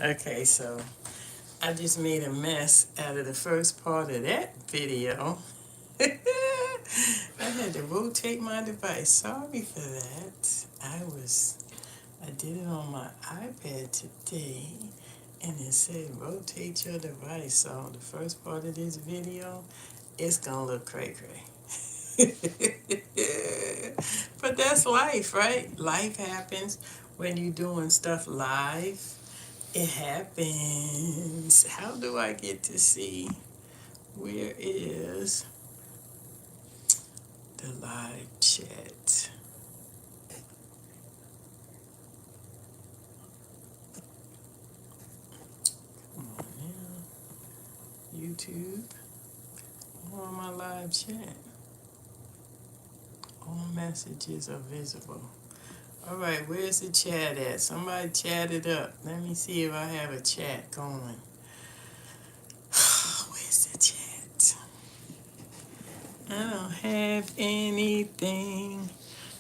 Okay, so I just made a mess out of the first part of that video. I had to rotate my device. Sorry for that. I did it on my iPad today, and it said rotate your device. So the first part of this video, it's gonna look cray-cray. But that's life, right? Life happens when you're doing stuff live. It happens. How do I get to see where is the live chat? Come on now. YouTube. On my live chat. All messages are visible. All right, where's the chat at? Somebody chat it up. Let me see if I have a chat going. Where's the chat? I don't have anything.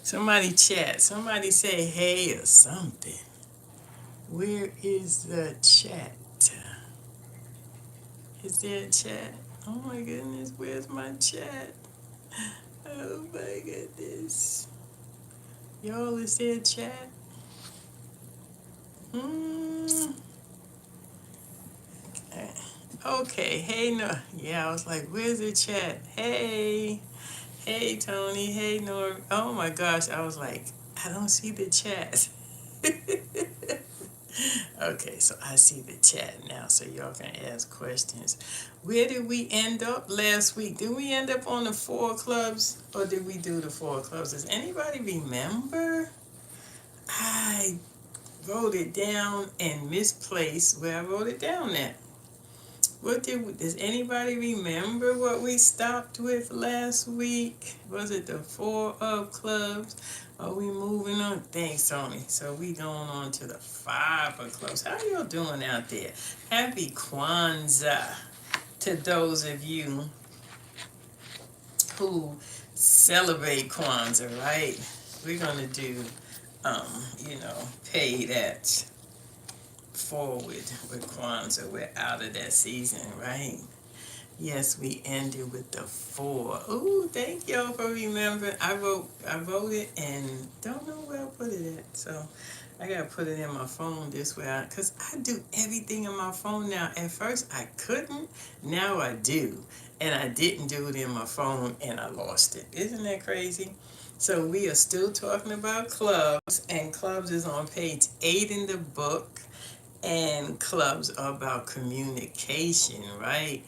Somebody chat. Somebody say hey or something. Where is the chat? Is there a chat? Oh my goodness, where's my chat? Oh my goodness. Y'all, is there a chat? Okay, hey, no. Yeah, I was like, where's the chat? Hey. Hey, Tony. Hey, Nor. Oh my gosh, I was like, I don't see the chat. Okay, so I see the chat now, so y'all can ask questions. Where did we end up last week? Did we end up on the 4 clubs, or did we do the 4 clubs? Does anybody remember? I wrote it down and misplaced where I wrote it down at. Does anybody remember what we stopped with last week? Was it the 4 of clubs? Are we moving on? Thanks, Tony. So we going on to the 5 of clubs. How y'all doing out there? Happy Kwanzaa to those of you who celebrate Kwanzaa, right? We're gonna do, pay that forward with Kwanzaa. We're out of that season, right? Yes, we ended with the 4. Ooh, thank y'all for remembering. I wrote it and don't know where I put it at. So I gotta put it in my phone this way, cause I do everything in my phone now. At first I couldn't, now I do, and I didn't do it in my phone and I lost it. Isn't that crazy? So we are still talking about clubs, and clubs is on page 8 in the book, and clubs are about communication, right?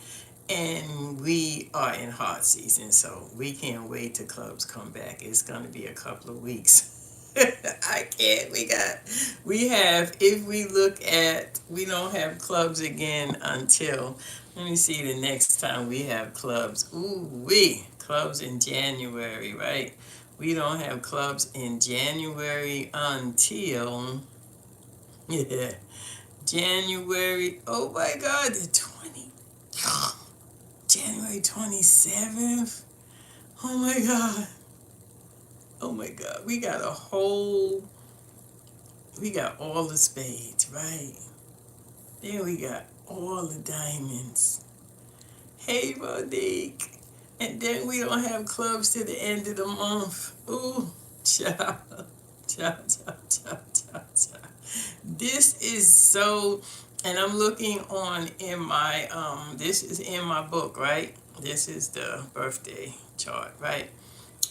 And we are in hot season, so we can't wait till clubs come back. It's gonna be a couple of weeks. I can't. If we look at, we don't have clubs again until, let me see the next time we have clubs. Clubs in January, right? We don't have clubs in January until, yeah, January, oh my God, the 20. January 27th. Oh my God. Oh my God. We got all the spades, right? Then we got all the diamonds. Hey, Monique. And then we don't have clubs to the end of the month. Ooh, child. This is so, and I'm looking in my, this is in my book, right? This is the birthday chart, right?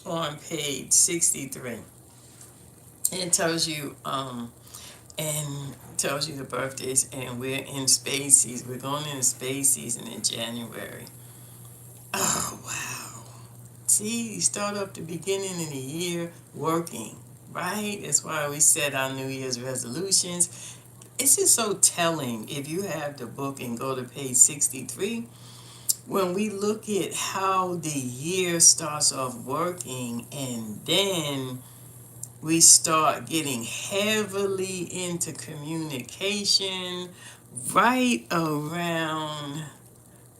On page 63. It tells you, and tells you the birthdays, and we're in spade season. We're going into spade season in January. Oh, wow. See, you start up the beginning of the year working, right? That's why we set our New Year's resolutions. It's just so telling if you have the book and go to page 63. When we look at how the year starts off working, and then we start getting heavily into communication right around,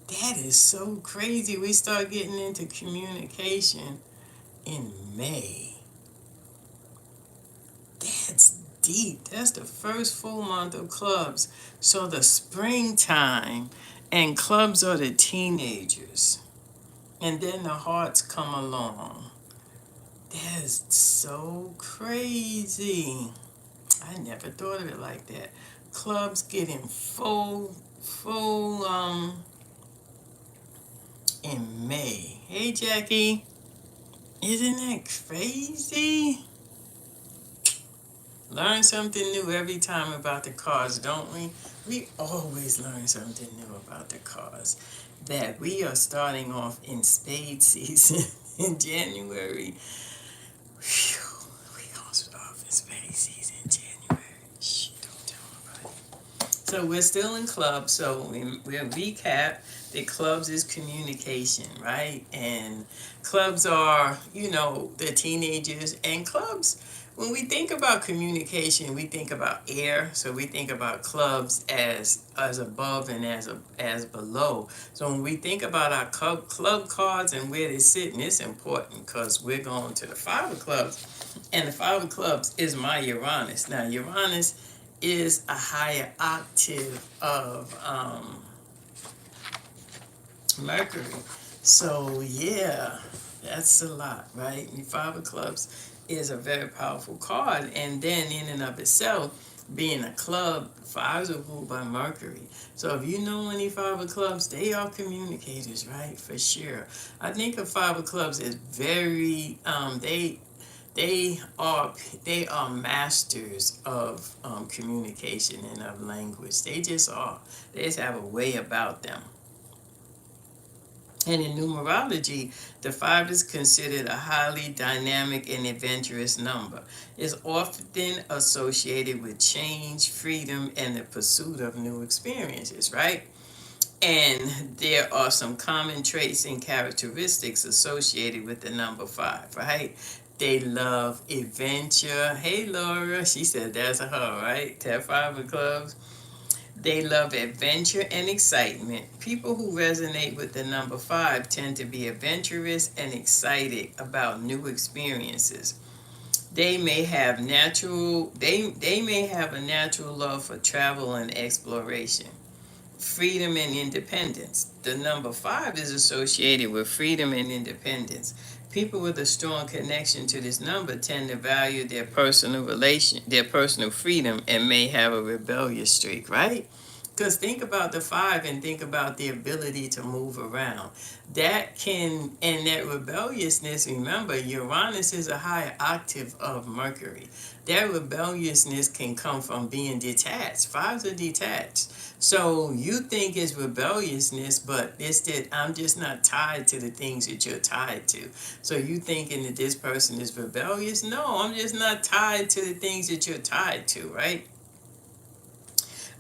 that is so crazy. We start getting into communication in May. That's deep. That's the first full month of clubs. So the springtime, and clubs are the teenagers. And then the hearts come along. That's so crazy. I never thought of it like that. Clubs getting full in May. Hey Jackie, isn't that crazy? Learn something new every time about the cars, don't we? We always learn something new about the cars. That we are starting off in spade season in January. Phew, we gonna start off in spade season in January. Shh, don't tell nobody. So we're still in clubs. So we'll recap that clubs is communication, right? And clubs are, the teenagers. And clubs, when we think about communication, we think about air. So we think about clubs as above and as below. So when we think about our club cards and where they're sitting, it's important because we're going to the five of clubs. And the five of clubs is my Uranus. Now Uranus is a higher octave of Mercury. So yeah, that's a lot, right? And five of clubs is a very powerful card, and then in and of itself, being a club, fives are ruled by Mercury. So if you know any five of clubs, they are communicators, right? For sure. I think a five of clubs is very they are masters of communication and of language. They just are. They just have a way about them. And in numerology, the five is considered a highly dynamic and adventurous number. It's often associated with change, freedom, and the pursuit of new experiences, right? And there are some common traits and characteristics associated with the number five, right? They love adventure. Hey, Laura, she said that's a her, right? That five of clubs. They love adventure and excitement. People who resonate with the number five tend to be adventurous and excited about new experiences. They may have they may have a natural love for travel and exploration. Freedom and independence. The number five is associated with freedom and independence. People with a strong connection to this number tend to value their personal freedom, and may have a rebellious streak, right? Because think about the five and think about the ability to move around. And that rebelliousness, remember, Uranus is a higher octave of Mercury. That rebelliousness can come from being detached. Fives are detached. So you think it's rebelliousness, but it's that I'm just not tied to the things that you're tied to. So you thinking that this person is rebellious? No, I'm just not tied to the things that you're tied to, right?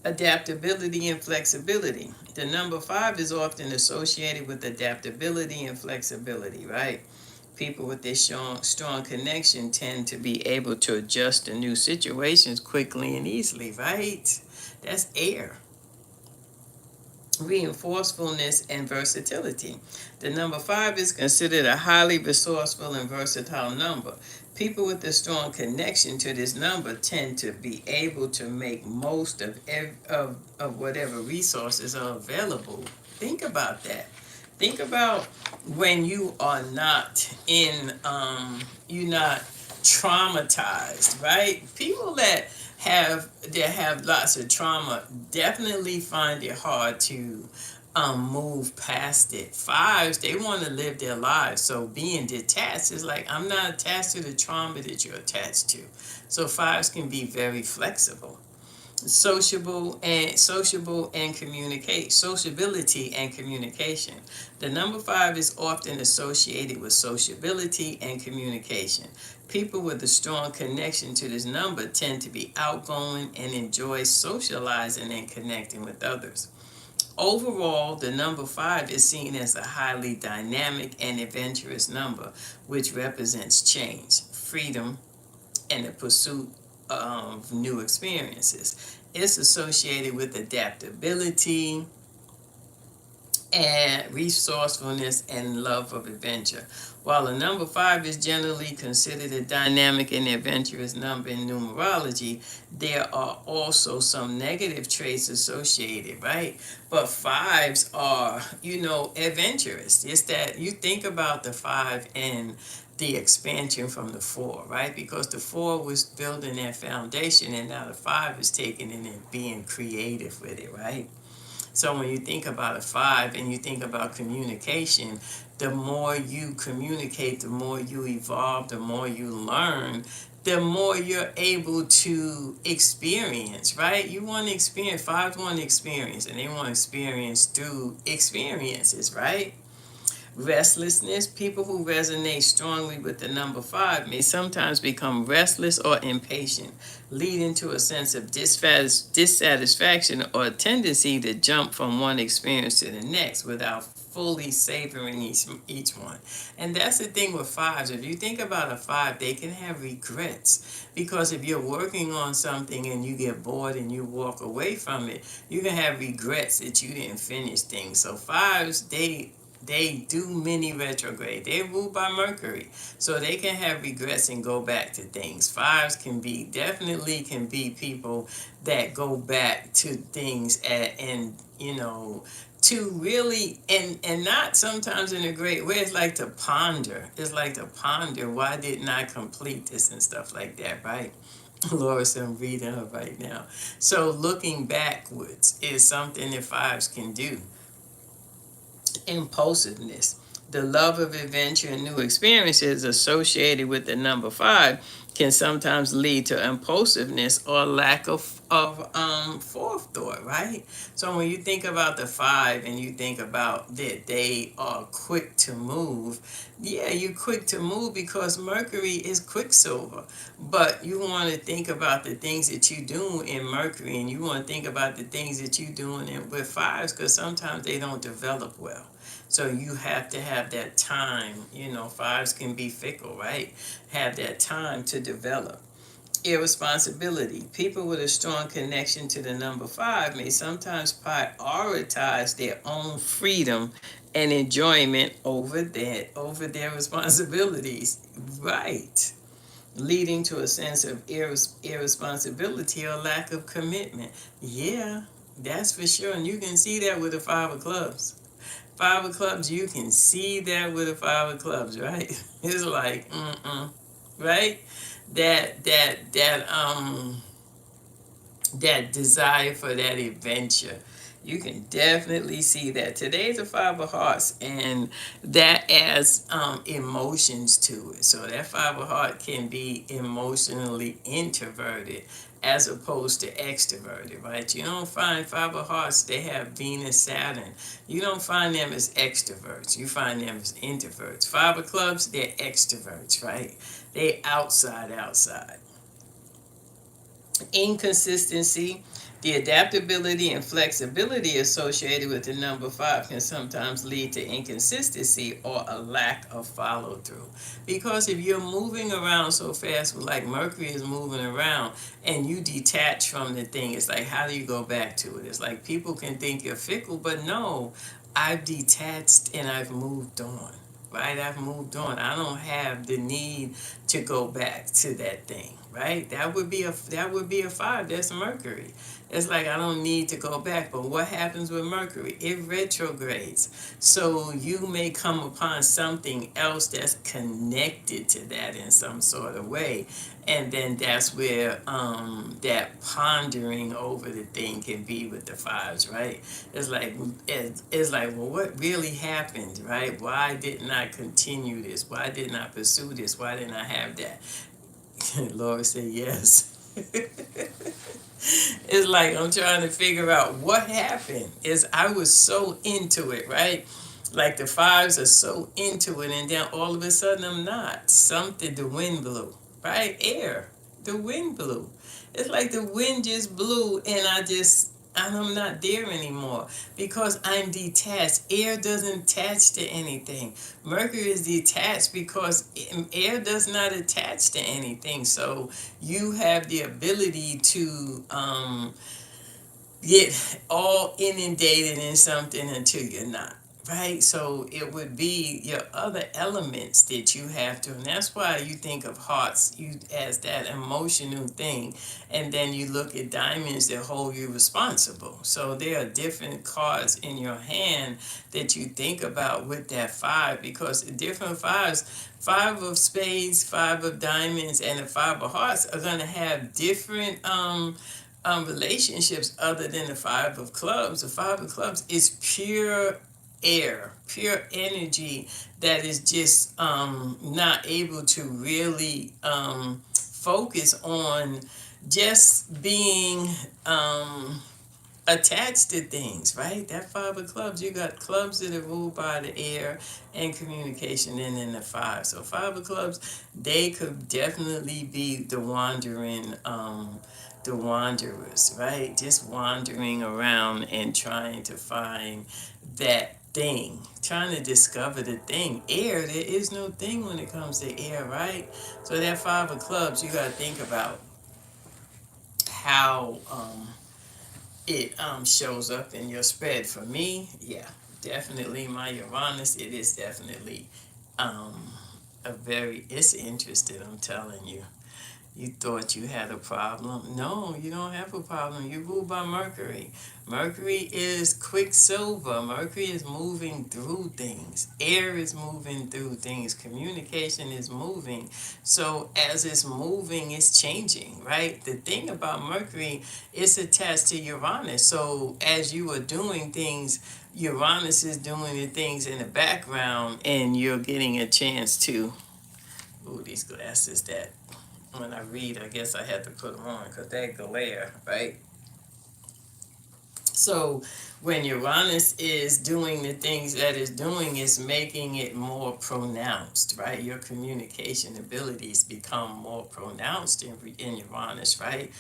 Adaptability and flexibility. The number five is often associated with adaptability and flexibility, right? People with this strong connection tend to be able to adjust to new situations quickly and easily, right? That's air. Reinforcefulness and versatility. The number five is considered a highly resourceful and versatile number. People with a strong connection to this number tend to be able to make most of whatever resources are available. Think about that. Think about when you are not you're not traumatized, right? People that have lots of trauma definitely find it hard to move past it. Fives, they want to live their lives. So being detached is like, I'm not attached to the trauma that you're attached to. So fives can be very flexible. Sociability and communication. The number five is often associated with sociability and communication. People with a strong connection to this number tend to be outgoing and enjoy socializing and connecting with others. Overall, the number five is seen as a highly dynamic and adventurous number, which represents change, freedom, and the pursuit of new experiences. It's associated with adaptability and resourcefulness and love of adventure. While the number 5 is generally considered a dynamic and adventurous number in numerology, there are also some negative traits associated, right? But fives are, adventurous. It's that you think about the 5 and the expansion from the 4, right? Because the 4 was building that foundation, and now the 5 is taking it and being creative with it, right? So when you think about a 5 and you think about communication, the more you communicate, the more you evolve, the more you learn, the more you're able to experience, right? You want to experience, 5s want to experience, and they want to experience through experiences, right? Restlessness. People who resonate strongly with the number 5 may sometimes become restless or impatient, leading to a sense of dissatisfaction or a tendency to jump from one experience to the next without fully savoring each one. And that's the thing with 5s. If you think about a 5, they can have regrets, because if you're working on something and you get bored and you walk away from it, you can have regrets that you didn't finish things. So 5s, they do mini retrograde. They're ruled by Mercury. So they can have regrets and go back to things. 5s definitely can be people that go back to things and to really, and not sometimes in a great way. It's like to ponder. It's like to ponder, why didn't I complete this and stuff like that, right? Laura said I'm reading her right now. So looking backwards is something that 5s can do. Impulsiveness. The love of adventure and new experiences associated with the number 5 can sometimes lead to impulsiveness or lack of forethought, right? So when you think about the 5 and you think about that they are quick to move, yeah, you're quick to move because Mercury is Quicksilver. But you want to think about the things that you do in Mercury, and you want to think about the things that you doing with 5s, because sometimes they don't develop well. So you have to have that time. 5s can be fickle, right? Have that time to develop. Irresponsibility. People with a strong connection to the number 5 may sometimes prioritize their own freedom and enjoyment over their responsibilities. Right. Leading to a sense of irresponsibility or lack of commitment. Yeah, that's for sure. And you can see that with the 5 of clubs. 5 of clubs, you can see that with the 5 of clubs, right? It's like, right? That desire for that adventure. You can definitely see that. Today's a 5 of hearts, and that adds emotions to it. So that 5 of hearts can be emotionally introverted as opposed to extroverted, right? You don't find 5 of hearts, they have Venus, Saturn. You don't find them as extroverts. You find them as introverts. 5 of clubs, they're extroverts, right? They outside. Inconsistency. The adaptability and flexibility associated with the number 5 can sometimes lead to inconsistency or a lack of follow through. Because if you're moving around so fast, like Mercury is moving around, and you detach from the thing, it's like, how do you go back to it? It's like people can think you're fickle, but no, I've detached and I've moved on. Right? I've moved on. I don't have the need to go back to that thing. Right? That would be a 5. That's Mercury. It's like, I don't need to go back. But what happens with Mercury? It retrogrades. So you may come upon something else that's connected to that in some sort of way. And then that's where that pondering over the thing can be with the 5s, right? It's like, well, what really happened, right? Why didn't I continue this? Why didn't I pursue this? Why didn't I have that? Laura said yes. It's like, I'm trying to figure out what happened. I was so into it, right? Like the 5s are so into it, and then all of a sudden I'm not. The wind blew, right? Air. The wind blew. It's like the wind just blew, and I'm not there anymore because I'm detached. Air doesn't attach to anything. Mercury is detached because air does not attach to anything. So you have the ability to get all inundated in something until you're not. right? So it would be your other elements that you have to, and that's why you think of hearts you as that emotional thing, and then you look at diamonds that hold you responsible. So there are different cards in your hand that you think about with that five, because different fives, five of spades, five of diamonds, and the five of hearts are going to have different relationships other than the five of clubs. The five of clubs is pure air, pure energy that is just not able to really focus on just being attached to things, right? That five of clubs, you got clubs that are ruled by the air and communication, and then the five. So five of clubs, they could definitely be the wanderers, right? Just wandering around and trying to find that thing, trying to discover the thing. Air, there is no thing when it comes to air, right? So that five of clubs, you got to think about how it shows up in your spread. For me, yeah, definitely my Uranus, it is definitely um, it's interested, I'm telling you. You thought you had a problem. No, you don't have a problem. You're ruled by Mercury. Mercury is quicksilver. Mercury is moving through things. Air is moving through things. Communication is moving. So as it's moving, it's changing, right? The thing about Mercury, it's attached to Uranus. So as you are doing things, Uranus is doing the things in the background, and you're getting a chance to. Ooh, these glasses that when I read, I guess I had to put them on because they glare, right? So when Uranus is doing the things that it's doing, it's making it more pronounced, right? Your communication abilities become more pronounced in Uranus, right?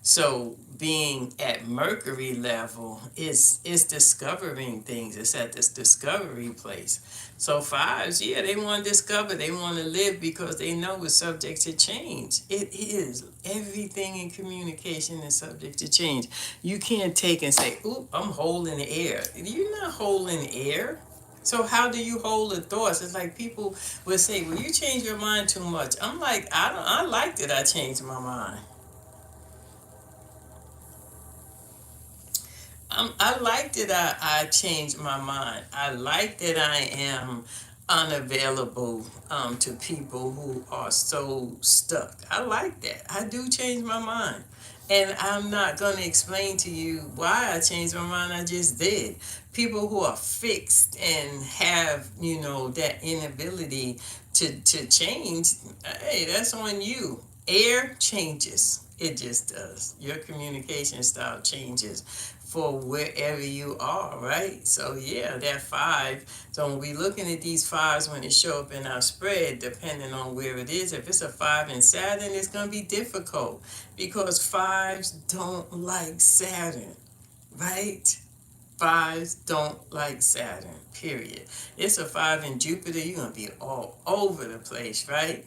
So being at Mercury level is discovering things. It's at this discovery place. So fives, yeah, they want to discover, they want to live because they know it's subject to change. It is. Everything in communication is subject to change. You can't take and say, "Ooh, I'm holding the air." You're not holding air. So how do you hold the thoughts? It's like people would say, "Well, you change your mind too much." I'm like, I like that I changed my mind. I like that I changed my mind. I like that I am unavailable to people who are so stuck. I like that. I do change my mind. And I'm not going to explain to you why I changed my mind. I just did. People who are fixed and have, that inability to change, hey, that's on you. Air changes. It just does. Your communication style changes for wherever you are, right? So yeah, that five. So when we looking at these fives, when it show up in our spread, depending on where it is, if it's a five in Saturn, it's gonna be difficult because fives don't like Saturn, right? Fives don't like Saturn, period. It's a five in Jupiter, you're gonna be all over the place, right?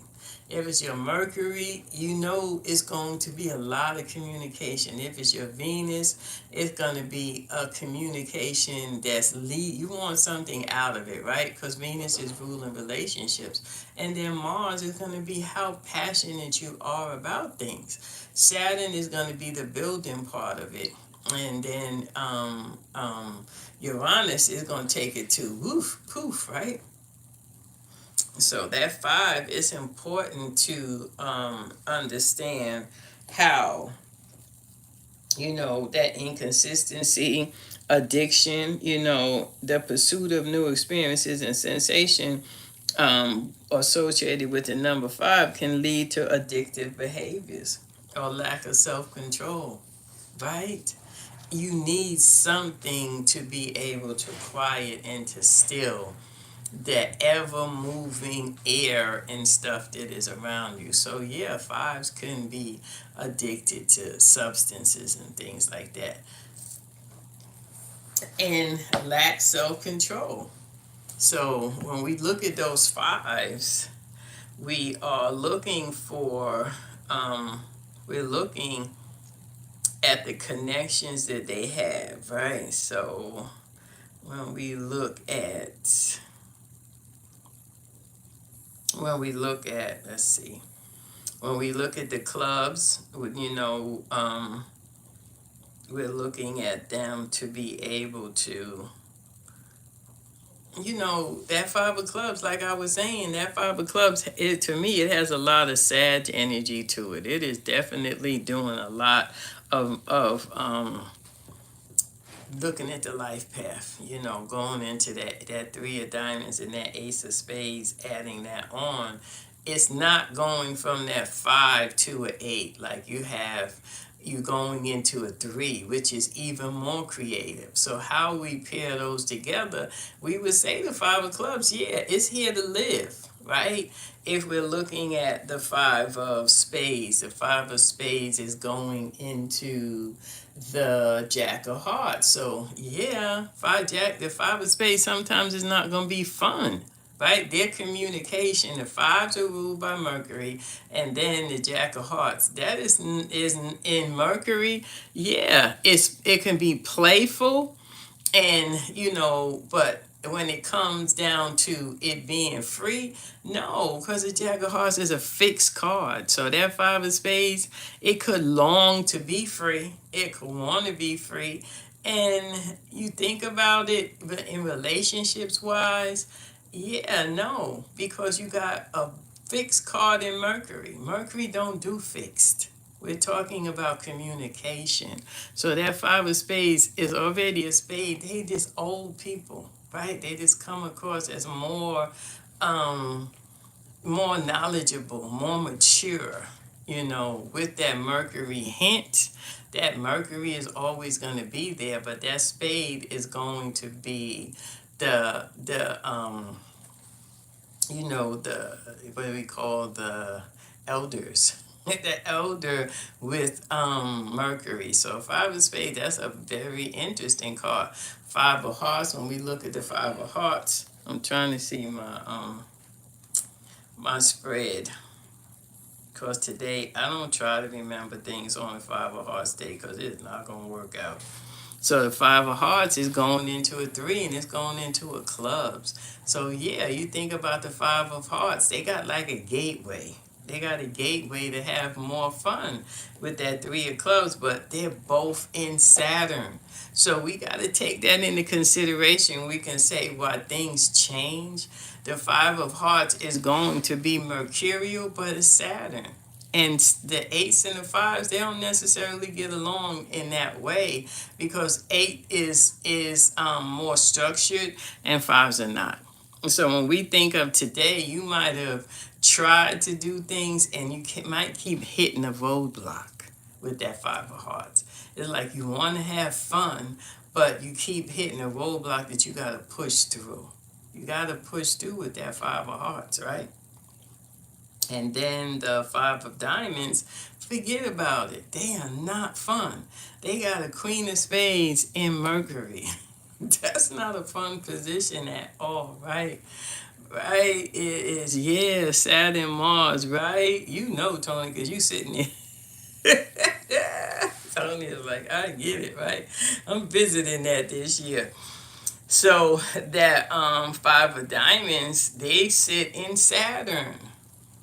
If it's your Mercury, it's going to be a lot of communication. If it's your Venus, it's going to be a communication that's you want something out of it, right? Because Venus is ruling relationships. And then Mars is going to be how passionate you are about things. Saturn is going to be the building part of it. And then Uranus is going to take it to woof, poof, right? So that five is important to understand how, that inconsistency, addiction, the pursuit of new experiences and sensation associated with the number five can lead to addictive behaviors or lack of self-control, right? You need something to be able to quiet and to still that ever moving air and stuff that is around you. So yeah, fives can be addicted to substances and things like that. And lack self-control. So when we look at those fives, we are looking for we're looking at the connections that they have, right? So when we look at, let's see, when we look at the clubs, we're looking at them to be able to, that five of clubs, like I was saying, that five of clubs, to me, it has a lot of Sag energy to it. It is definitely doing a lot of looking at the life path, going into that three of diamonds and that ace of spades, adding that on. It's not going from that 5 to an 8 like you going into a 3, which is even more creative. So how we pair those together, we would say the 5 of clubs, yeah, it's here to live, right? If we're looking at the 5 of spades, the 5 of spades is going into the Jack of Hearts. So yeah, the 5 of spades sometimes is not going to be fun, right? Their communication, the 5s are ruled by Mercury, and then the Jack of Hearts, that is in Mercury. Yeah, it can be playful, and but when it comes down to it being free, no, because the Jack of Hearts is a fixed card. So that 5 of spades, it could long to be free. It could want to be free. And you think about it, but in relationships wise, yeah, no, because you got a fixed card in Mercury. Mercury don't do fixed. We're talking about communication. So that 5 of spades is already a spade. They just old people, right? They just come across as more knowledgeable, more mature, with that Mercury hint. That Mercury is always going to be there, but that spade is going to be the the what do we call the elders, the elder with Mercury. So 5 of spades, that's a very interesting card. 5 of hearts, when we look at the 5 of hearts, I'm trying to see my spread, because today I don't try to remember things on the 5 of hearts day, because it's not going to work out. So the 5 of hearts is going into a 3, and it's going into a clubs. So yeah, you think about the 5 of hearts, they got like a gateway. They got a gateway to have more fun with that 3 of clubs, but they're both in Saturn. So we got to take that into consideration. We can say why things change. The 5 of hearts is going to be mercurial, but it's Saturn. And the 8s and the 5s, they don't necessarily get along in that way, because 8 is more structured and 5s are not. So when we think of today, you might have tried to do things and you might keep hitting a roadblock with that 5 of hearts. It's like you want to have fun, but you keep hitting a roadblock that you got to push through. You got to push through with that 5 of hearts, right? And then the 5 of diamonds, forget about it. They are not fun. They got a Queen of Spades in Mercury. That's not a fun position at all, right? Right? It is, yeah, Saturn, Mars, right? Tony, because you sitting there. Tony is like, I get it, right? I'm visiting that this year. So that 5 of diamonds, they sit in Saturn.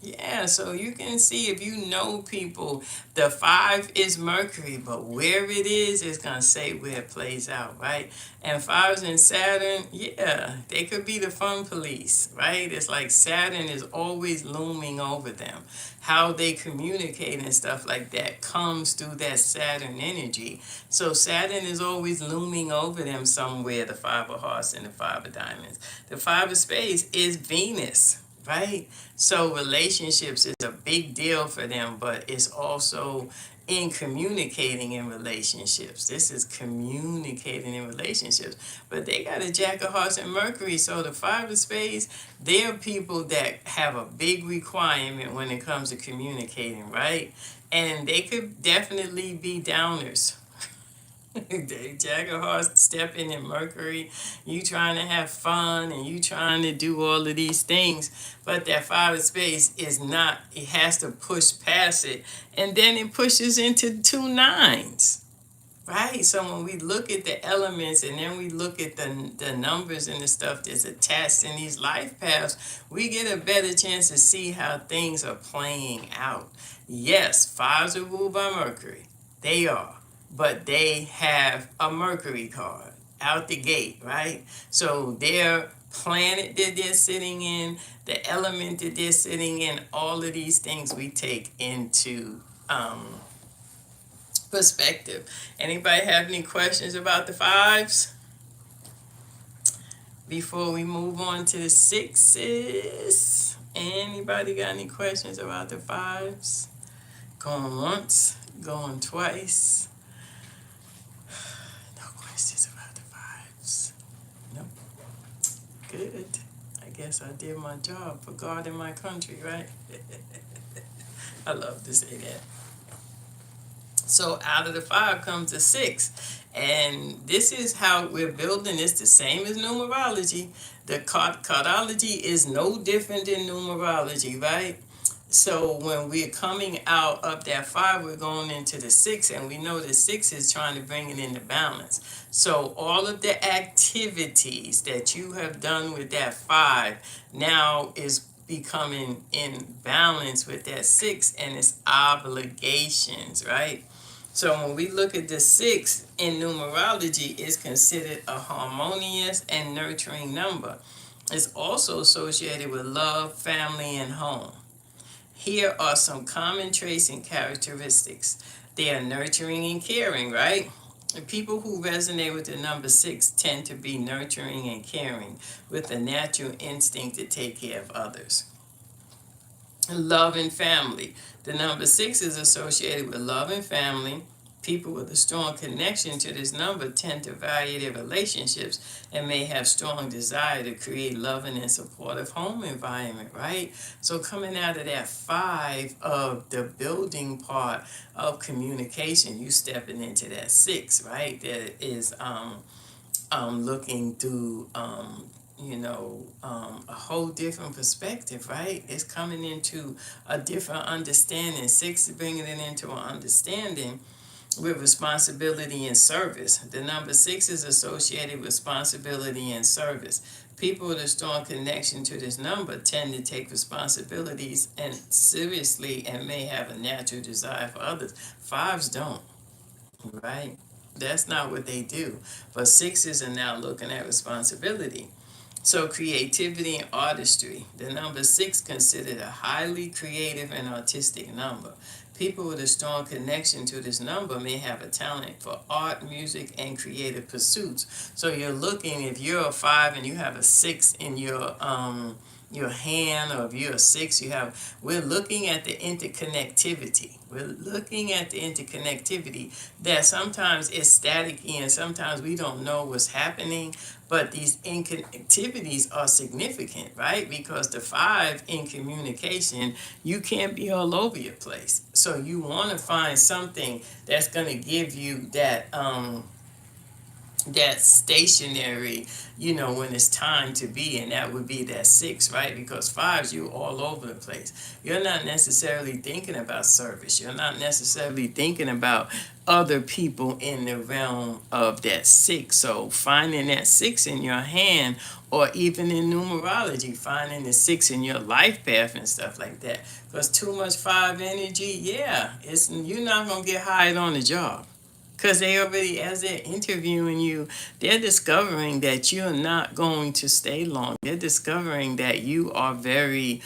Yeah, so you can see, if you know people, the 5 is Mercury, but where it is, it's going to say where it plays out, right? And 5s in Saturn, yeah, they could be the fun police, right? It's like Saturn is always looming over them. How they communicate and stuff like that comes through that Saturn energy. So Saturn is always looming over them somewhere, the 5 of hearts and the 5 of diamonds. The 5 of spades is Venus. Right? So relationships is a big deal for them, but it's also in communicating in relationships. This is communicating in relationships. But they got a Jack of Hearts and Mercury. So the 5 of spades, they're people that have a big requirement when it comes to communicating, right? And they could definitely be downers. Jack of Hearts stepping in Mercury, you trying to have fun and you trying to do all of these things, but that 5 of spades is not, it has to push past it, and then it pushes into 2 9s. Right. So when we look at the elements and then we look at the numbers and the stuff that's attached in these life paths, we get a better chance to see how things are playing out. Yes, fives are ruled by Mercury. They are. But they have a Mercury card out the gate, right? So their planet that they're sitting in, the element that they're sitting in, all of these things we take into perspective. Anybody have any questions about the fives before we move on to the sixes? Anybody got any questions about the fives? Going once, going twice. No questions about the fives. Nope. Good. I guess I did my job for God and my country, right? I love to say that. So out of the five comes the six. And this is how we're building. It's the same as numerology. The cardology is no different than numerology, right? So when we're coming out of that five, we're going into the six, and we know the six is trying to bring it into balance. So all of the activities that you have done with that five now is becoming in balance with that six and its obligations, right? So when we look at the six in numerology, it's considered a harmonious and nurturing number. It's also associated with love, family, and home. Here are some common traits and characteristics. They are nurturing and caring, right? The people who resonate with the number six tend to be nurturing and caring with a natural instinct to take care of others. Love and family. The number six is associated with love and family. People with a strong connection to this number tend to value their relationships and may have strong desire to create loving and supportive home environment, right? So coming out of that five of the building part of communication, you stepping into that six, right? That is looking through a whole different perspective, right? It's coming into a different understanding. Six is bringing it into an understanding with responsibility and service. The number six is associated with responsibility and service. People with a strong connection to this number tend to take responsibilities and seriously and may have a natural desire for others. Fives don't, right? That's not what they do. But sixes are now looking at responsibility. So creativity and artistry. The number six considered a highly creative and artistic number. People with a strong connection to this number may have a talent for art, music, and creative pursuits. So you're looking, if you're a five and you have a six in your hand, or if you're a six, we're looking at the interconnectivity. We're looking at the interconnectivity that sometimes is staticky and sometimes we don't know what's happening, but these interconnectivities are significant, right? Because the five in communication, you can't be all over your place. So you want to find something that's going to give you that stationary, when it's time to be, and that would be that six, right? Because fives, you all over the place. You're not necessarily thinking about service. You're not necessarily thinking about other people in the realm of that six. So finding that six in your hand, or even in numerology, finding the six in your life path and stuff like that. Because too much five energy, you're not gonna get hired on the job. Because they already, as they're interviewing you, they're discovering that you're not going to stay long. They're discovering that you are very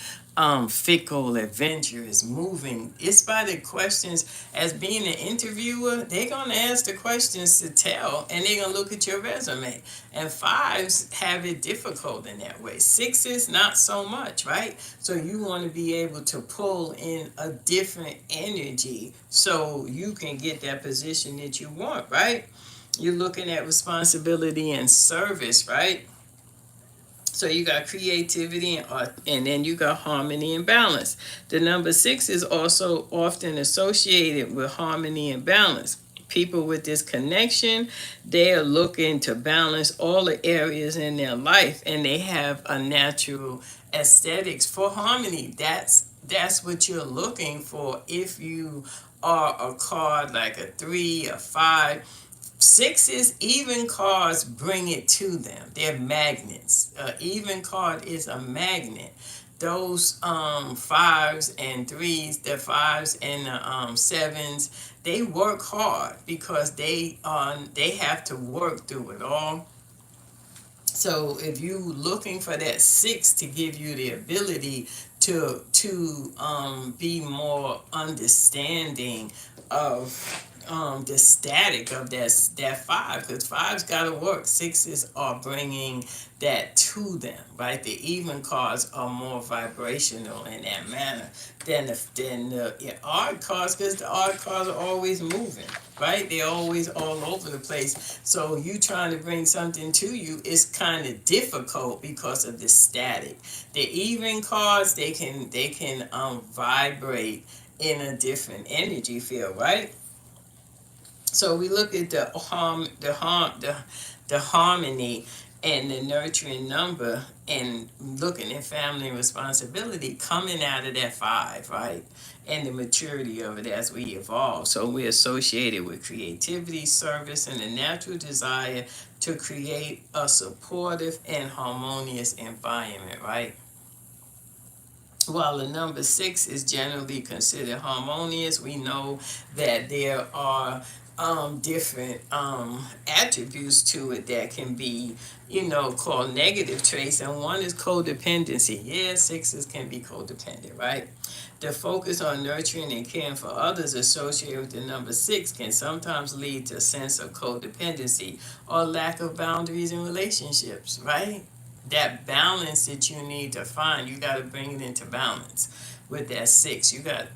fickle, adventurous, moving. It's by the questions. As being an interviewer, they're going to ask the questions to tell, and they're going to look at your resume. And fives have it difficult in that way. Sixes, not so much, right? So you want to be able to pull in a different energy so you can get that position that you want, right? You're looking at responsibility and service, right? So you got creativity and art, and then you got harmony and balance. The number six is also often associated with harmony and balance. People with this connection, they are looking to balance all the areas in their life, and they have a natural aesthetics for harmony. That's what you're looking for if you are a card like a three, a five. Sixes, even cards bring it to them. They're magnets. Even card is a magnet. Those fives and threes, the fives and the sevens, they work hard because they have to work through it all. So if you looking for that six to give you the ability to be more understanding of the static of that five, because five's got to work. Sixes are bringing that to them, right? The even cards are more vibrational in that manner than the odd cards, because the odd cards are always moving, right? They're always all over the place. So you trying to bring something to you is kind of difficult because of the static. The even cards, they can vibrate in a different energy field, right? So we look at the harmony and the nurturing number, and looking at family and responsibility coming out of that five, right? And the maturity of it as we evolve. So we're associated with creativity, service, and the natural desire to create a supportive and harmonious environment, right? While the number six is generally considered harmonious, we know that there are different attributes to it that can be, called negative traits, and one is codependency. Yeah, sixes can be codependent, right? The focus on nurturing and caring for others associated with the number six can sometimes lead to a sense of codependency or lack of boundaries in relationships, right? That balance that you need to find, you got to bring it into balance with that six. You got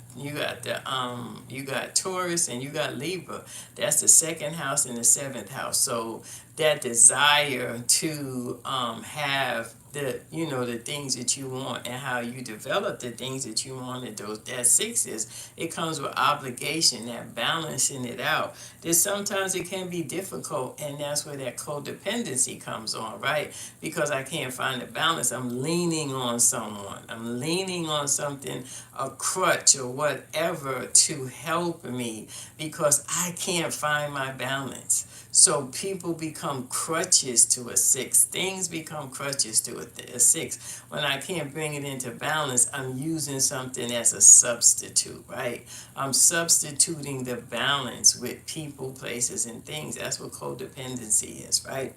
Taurus and you got Libra. That's the second house and the seventh house. So that desire to have the things that you want, and how you develop the things that you wanted, that six is, it comes with obligation, that balancing it out. That sometimes it can be difficult, and that's where that codependency comes on, right? Because I can't find the balance. I'm leaning on someone, I'm leaning on something, a crutch or whatever, to help me, because I can't find my balance. So people become crutches to a six. Things become crutches to a six. When I can't bring it into balance, I'm using something as a substitute, right? I'm substituting the balance with people, places, and things. That's what codependency is, right?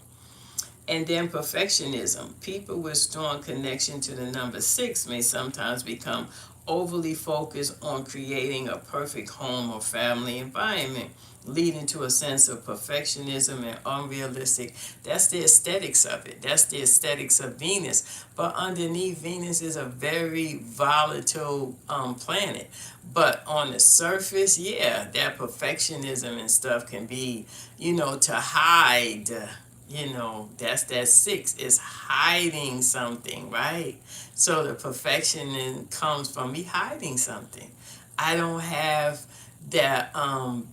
And then perfectionism. People with strong connection to the number six may sometimes become overly focused on creating a perfect home or family environment, leading to a sense of perfectionism and unrealistic. That's the aesthetics of it. That's the aesthetics of Venus. But underneath Venus is a very volatile planet. But on the surface, yeah, that perfectionism and stuff can be, to hide. That's that six is hiding something, right? So the perfection comes from me hiding something. I don't have that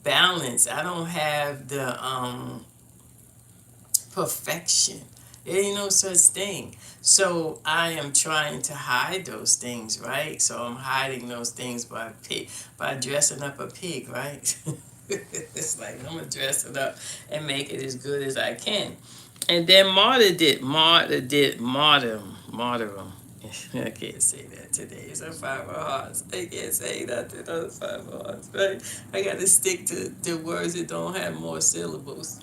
balance. I don't have the perfection. There ain't no such thing. So I am trying to hide those things, right? So I'm hiding those things by dressing up a pig, right? It's like I'm gonna dress it up and make it as good as I can. And then martyrdom. I can't say that today. It's a five of hearts. I can't say nothing on the five of hearts, right? I got to stick to the words that don't have more syllables.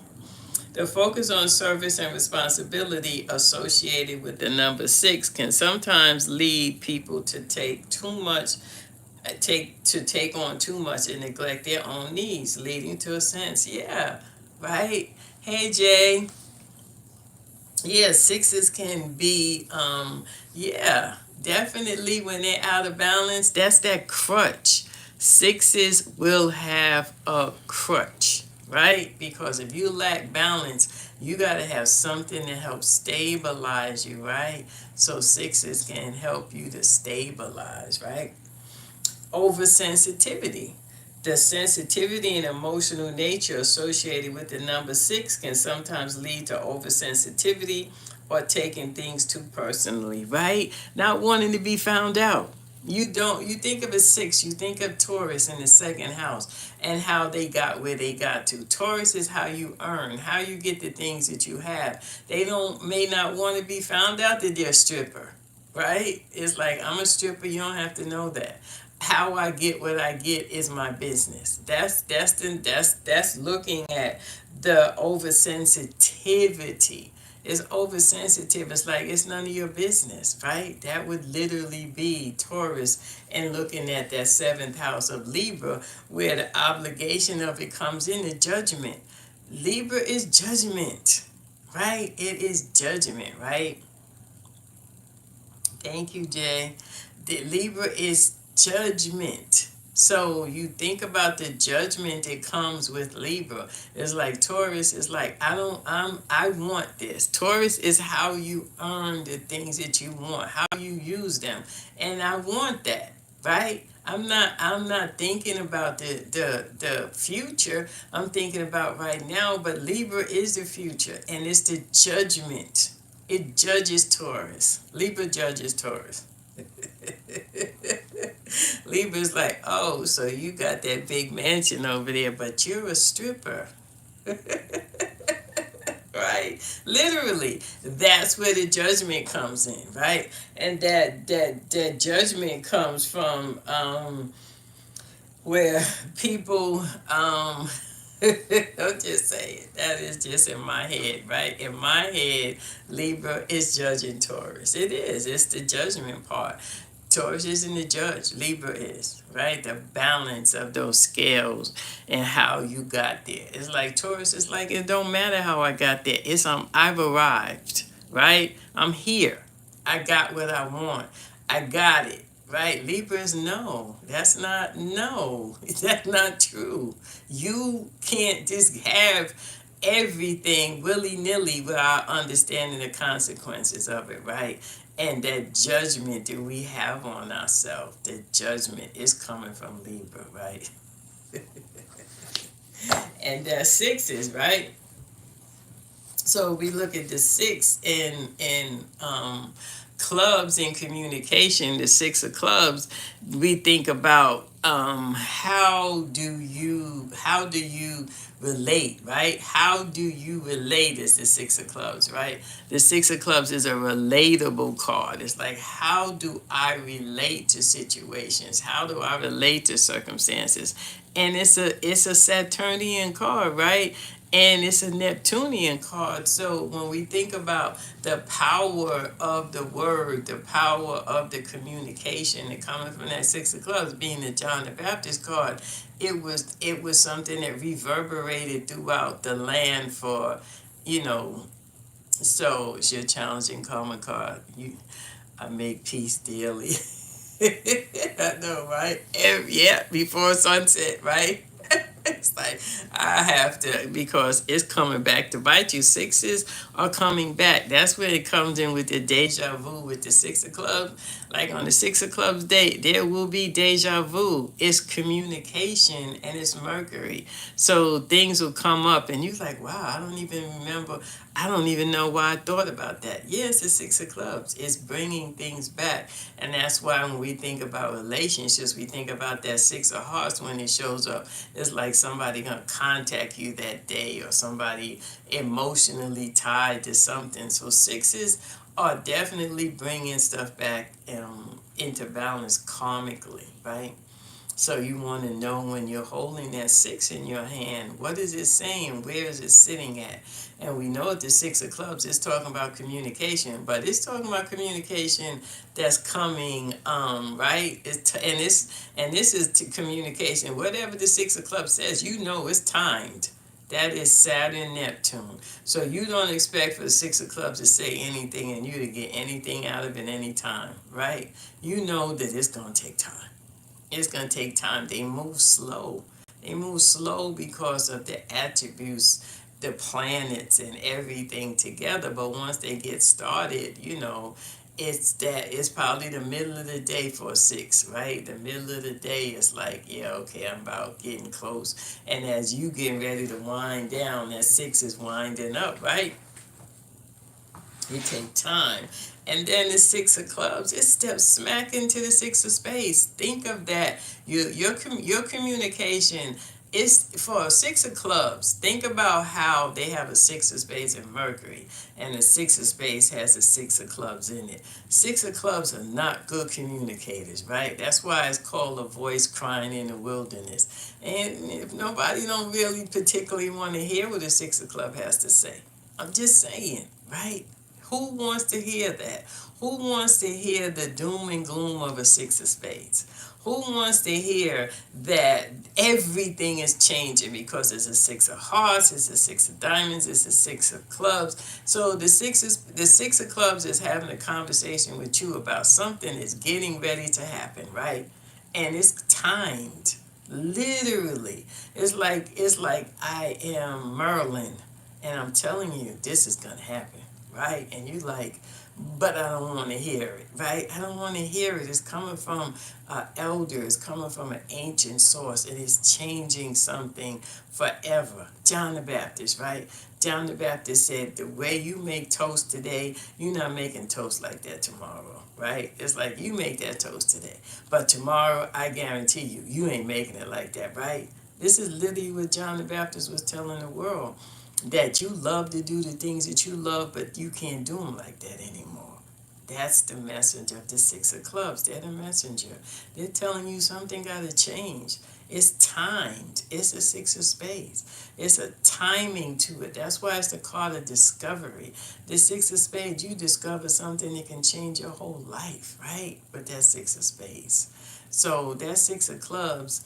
The focus on service and responsibility associated with the number six can sometimes lead people to take on too much and neglect their own needs, leading to a sense, yeah, right? Hey Jay, yeah, sixes can be, yeah, definitely when they're out of balance, that's that crutch. Sixes will have a crutch, right? Because if you lack balance, you got to have something to help stabilize you, right? So sixes can help you to stabilize, right? Oversensitivity. The sensitivity and emotional nature associated with the number six can sometimes lead to oversensitivity or taking things too personally, right? Not wanting to be found out, You think of a six, you think of Taurus in the second house and how they got where they got to. Taurus is how you earn, how you get the things that you have. They don't may not want to be found out that they're a stripper, right? It's like, I'm a stripper, you don't have to know that. How I get what I get is my business. That's looking at the oversensitivity. It's oversensitive. It's like, it's none of your business, right? That would literally be Taurus, and looking at that seventh house of Libra, where the obligation of it comes in the judgment. Libra is judgment, right? It is judgment, right? Thank you, Jay. The Libra is judgment. So you think about the judgment that comes with Libra. It's like Taurus is like, I want this. Taurus is how you earn the things that you want, how you use them. And I want that, right? I'm not thinking about the future. I'm thinking about right now, but Libra is the future, and it's the judgment. It judges Taurus. Libra judges Taurus. Libra's like, oh, so you got that big mansion over there, but you're a stripper. Right? Literally, that's where the judgment comes in, right? And that judgment comes from where people I'll just say it. That is just in my head, right? In my head, Libra is judging Taurus. It is. It's the judgment part. Taurus isn't the judge. Libra is, right? The balance of those scales and how you got there. It's like Taurus is like, it don't matter how I got there. It's I've arrived, right? I'm here. I got what I want. I got it. Right? Libras, no. No. That's not true. You can't just have everything willy-nilly without understanding the consequences of it, right? And that judgment that we have on ourselves, the judgment is coming from Libra, right? And that sixes, right? So we look at the six in clubs in communication, the six of clubs. We think about how do you relate, right? How do you relate is the six of clubs, right? The six of clubs is a relatable card. It's like, how do I relate to situations? How do I relate to circumstances? And it's a Saturnian card, right? And it's a Neptunian card. So when we think about the power of the word, the power of the communication that coming from that six of clubs, being the John the Baptist card, it was something that reverberated throughout the land for, you know. So it's your challenging karma card. I make peace daily. I know, right? Yeah, before sunset, right? It's like, I have to, because it's coming back to bite you. Sixes are coming back. That's where it comes in with the deja vu with the six of clubs. Like on the six of clubs day, there will be deja vu. It's communication and it's Mercury. So things will come up and you're like, wow, I don't even remember. I don't even know why I thought about that. Yes, the six of clubs. It's bringing things back. And that's why when we think about relationships, we think about that six of hearts when it shows up. It's like somebody going to contact you that day, or somebody emotionally tied to something. So sixes are definitely bringing stuff back into balance karmically, right? So you want to know, when you're holding that six in your hand, what is it saying? Where is it sitting at? And we know at the six of clubs, it's talking about communication, but it's talking about communication that's coming, right? And this is communication. Whatever the six of clubs says, you know it's timed. That is Saturn, Neptune. So you don't expect for the six of clubs to say anything and you to get anything out of it any time, right? You know that it's going to take time. It's going to take time. They move slow. They move slow because of the attributes, the planets and everything together. But once they get started, it's probably the middle of the day for a six, right? The middle of the day is like, yeah, okay, I'm about getting close. And as you getting ready to wind down, that six is winding up, right? It takes time. And then the six of clubs, it steps smack into the six of spades. Think of that. Your communication is for a six of clubs. Think about how they have a six of spades in Mercury, and the six of spades has a six of clubs in it. Six of clubs are not good communicators, right? That's why it's called a voice crying in the wilderness. And if nobody don't really particularly want to hear what a six of club has to say, I'm just saying, right? Who wants to hear that? Who wants to hear the doom and gloom of a six of spades? Who wants to hear that everything is changing because it's a six of hearts, it's a six of diamonds, it's a six of clubs? So the six of clubs is having a conversation with you about something that's getting ready to happen, right? And it's timed. Literally. It's like I am Merlin and I'm telling you this is gonna happen, right? And you like, but I don't want to hear it, right? I don't want to hear it. It's coming from elder, it's coming from an ancient source. It is changing something forever. John the Baptist, right? John the Baptist said, the way you make toast today, you're not making toast like that tomorrow, right? It's like you make that toast today, but tomorrow, I guarantee you, you ain't making it like that, right? This is literally what John the Baptist was telling the world, that you love to do the things that you love, but you can't do them like that anymore. That's the message of the six of clubs. They're the messenger. They're telling you something got to change. It's timed. It's a six of spades. It's a timing to it. That's why it's the card of discovery. The six of spades, you discover something that can change your whole life, right? With that six of spades. So that six of clubs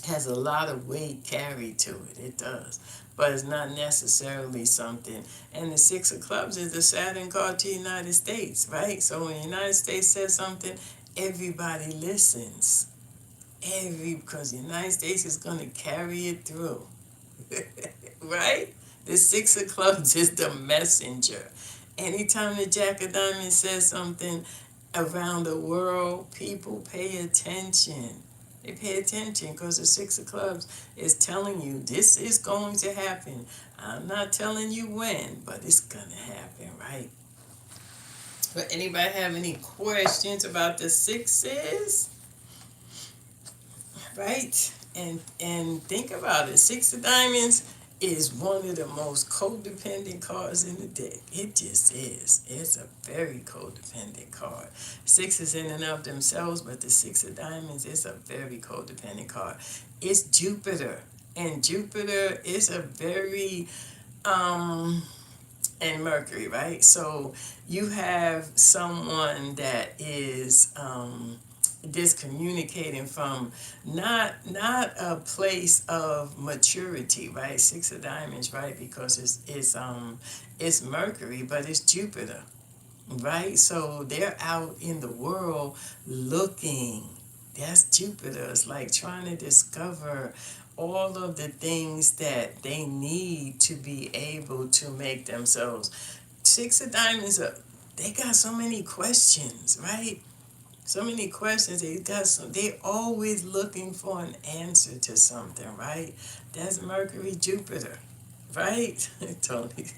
has a lot of weight carried to it. It does. But it's not necessarily something. And the six of clubs is the Saturn card to the United States, right? So when the United States says something, everybody listens. Because the United States is going to carry it through. Right? The six of clubs is the messenger. Anytime the Jack of Diamonds says something around the world, people pay attention. They pay attention because the six of clubs is telling you this is going to happen. I'm not telling you when, but it's going to happen, right? But anybody have any questions about the sixes? Right? And think about it. Six of Diamonds is one of the most codependent cards in the deck. It just is. It's a very codependent card. Sixes in and of themselves, but the Six of Diamonds is a very codependent card. It's Jupiter. And Jupiter is a very and Mercury, right? So you have someone that is discommunicating from not a place of maturity, right? Six of Diamonds, right? Because it's Mercury, but it's Jupiter, right? So they're out in the world looking. That's Jupiter. It's like trying to discover all of the things that they need to be able to make themselves. Six of Diamonds, they got so many questions, right? So many questions. They're always looking for an answer to something, right? That's Mercury, Jupiter, right? Tony.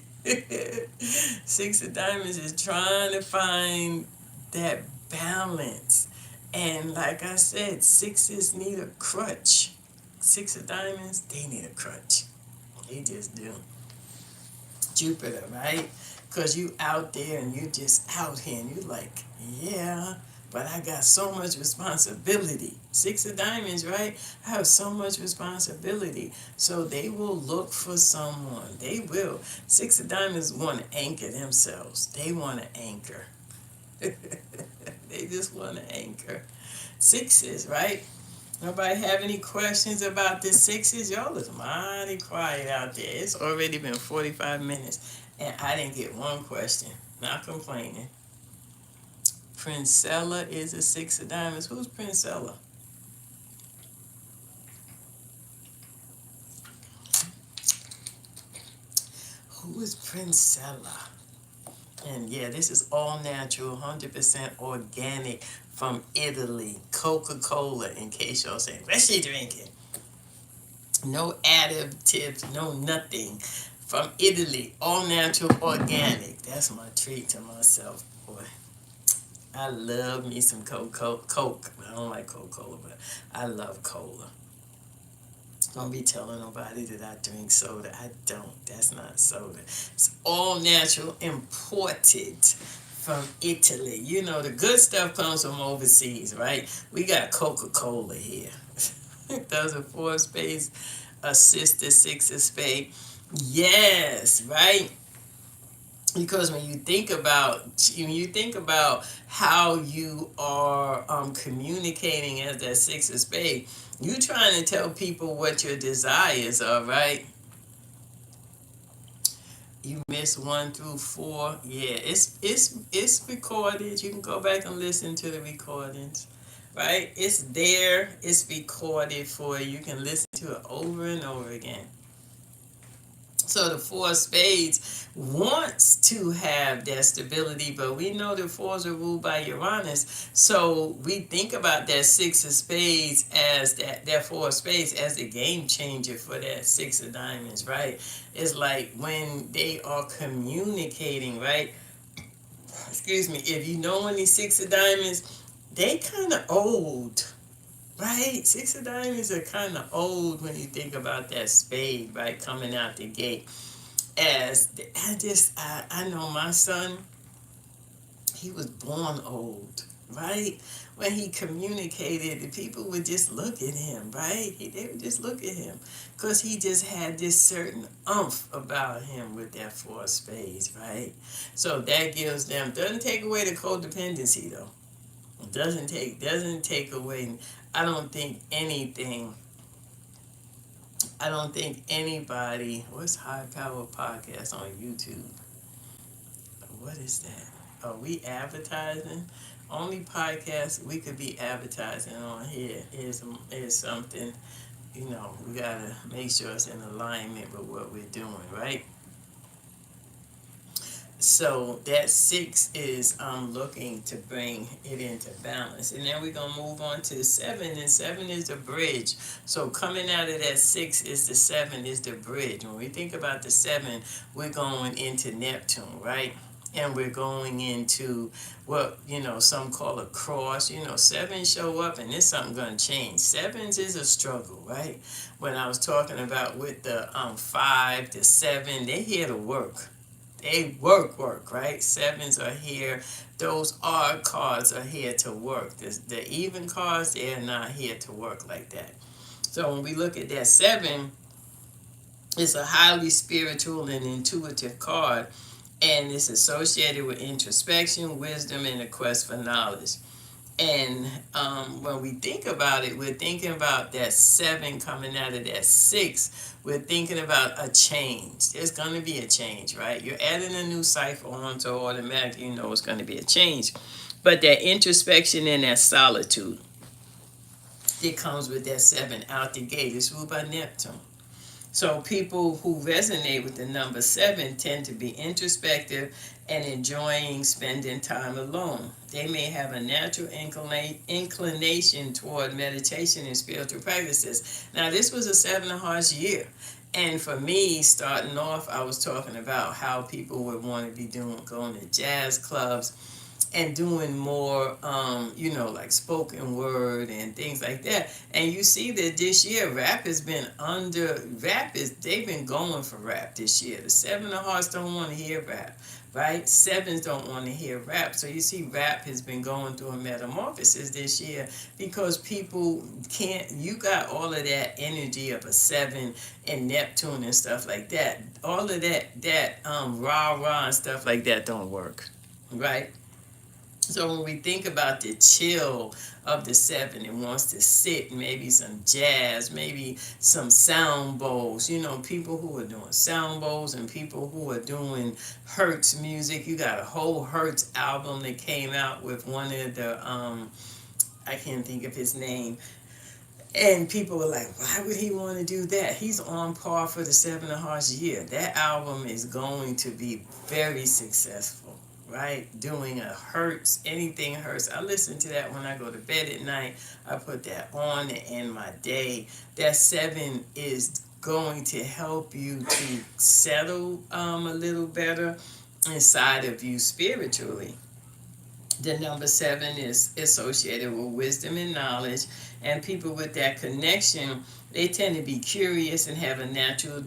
Six of Diamonds is trying to find that balance. And like I said, sixes need a crutch. Six of Diamonds, they need a crutch. They just do. Jupiter, right? Because you out there and you just out here and you like, yeah, but I got so much responsibility. Six of Diamonds, right? I have so much responsibility. So they will look for someone. They will. Six of Diamonds want to anchor themselves. They want to anchor. They just want to anchor. Sixes, right? Nobody have any questions about the sixes? Y'all is mighty quiet out there. It's already been 45 minutes and I didn't get one question. Not complaining. Princella is a six of diamonds. Who's Princella? Who is Princella? And yeah, this is all natural, 100% organic from Italy. Coca-Cola, in case y'all saying, what's she drinking? No additives, no nothing. from Italy, all natural, organic. That's my treat to myself, boy. I love me some Coke. I don't like Coca-Cola, but I love cola. Don't be telling nobody that I drink soda. I don't. That's not soda. It's all natural, imported from Italy. You know, the good stuff comes from overseas, right? We got Coca-Cola here. Those are 4 of spades, a sister, 6 of spades. Yes, right? Because when you think about how you are communicating as that 6 of spade, you trying to tell people what your desires are, right? You miss 1 through 4. Yeah, it's recorded. You can go back and listen to the recordings, right? It's there. It's recorded for you. You can listen to it over and over again. So the 4 of spades wants to have that stability, but we know the 4s are ruled by Uranus. So we think about that 6 of spades as that 4 of spades as the game changer for that 6 of diamonds, right? It's like when they are communicating, right? Excuse me. If you know any 6 of diamonds, they kind of old. Right, 6 of diamonds are kind of old when you think about that spade, right, coming out the gate. I know my son, he was born old, right? When he communicated, the people would just look at him, right? They would just look at him because he just had this certain umph about him with that 4 of spades, right? So that gives them, doesn't take away the codependency though. Doesn't take away. I don't think anything. I don't think anybody. What's High Power Podcast on YouTube? What is that? Are we advertising? Only podcast we could be advertising on here is something. You know, we gotta make sure it's in alignment with what we're doing, right? So that 6 is looking to bring it into balance. And then we're going to move on to the 7, and 7 is the bridge. So coming out of that 6 is the 7 is the bridge. When we think about the 7, we're going into Neptune, right? And we're going into what, some call a cross. 7 show up and there's something going to change. 7s is a struggle, right? When I was talking about with the 5, the 7, they're here to work. They work, right? 7s are here. Those odd cards are here to work. The even cards, they're not here to work like that. So when we look at that 7, it's a highly spiritual and intuitive card, and it's associated with introspection, wisdom, and a quest for knowledge. And when we think about it, we're thinking about that 7 coming out of that 6. We're thinking about a change. There's going to be a change, right? You're adding a new cipher on, so automatically you know it's going to be a change. But that introspection and that solitude, it comes with that 7 out the gate. It's ruled by Neptune. So people who resonate with the number 7 tend to be introspective and enjoying spending time alone. They may have a natural inclination toward meditation and spiritual practices. Now, this was a 7 of Hearts year. And for me, starting off, I was talking about how people would want to be going to jazz clubs and doing more, like spoken word and things like that. And you see that this year, they've been going for rap this year. The 7 of Hearts don't want to hear rap, right? 7s don't want to hear rap. So you see rap has been going through a metamorphosis this year because people you got all of that energy of a 7 and Neptune and stuff like that. All of that rah-rah and stuff like that don't work, right? So when we think about the chill of the 7, it wants to sit, maybe some jazz, maybe some sound bowls. People who are doing sound bowls and people who are doing Hertz music. You got a whole Hertz album that came out with one of the, I can't think of his name. And people were like, why would he want to do that? He's on par for the 7 of Hearts year. That album is going to be very successful, right? Doing a Hertz, anything Hertz. I listen to that when I go to bed at night. I put that on to end my day. That 7 is going to help you to settle a little better inside of you spiritually. The number 7 is associated with wisdom and knowledge, and people with that connection, they tend to be curious and have a natural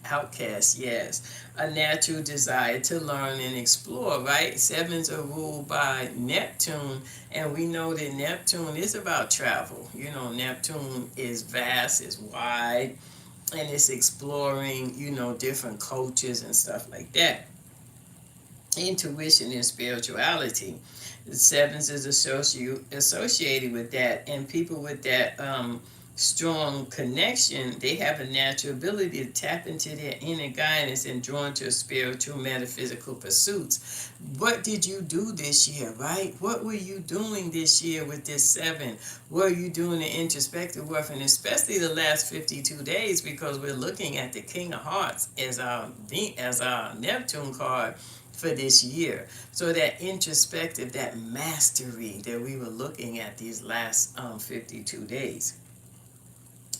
outcast, yes, a natural desire to learn and explore, right? Sevens are ruled by Neptune, and we know that Neptune is about travel. You know, Neptune is vast, is wide, and it's exploring, different cultures and stuff like that. Intuition and spirituality. The sevens is associated with that, and people with that strong connection, they have a natural ability to tap into their inner guidance and drawn to spiritual metaphysical pursuits. What did you do this year, right? What were you doing this year with this 7? What are you doing the introspective work, and especially the last 52 days, because we're looking at the King of Hearts as our Neptune card for this year. So that introspective, that mastery that we were looking at these last 52 days.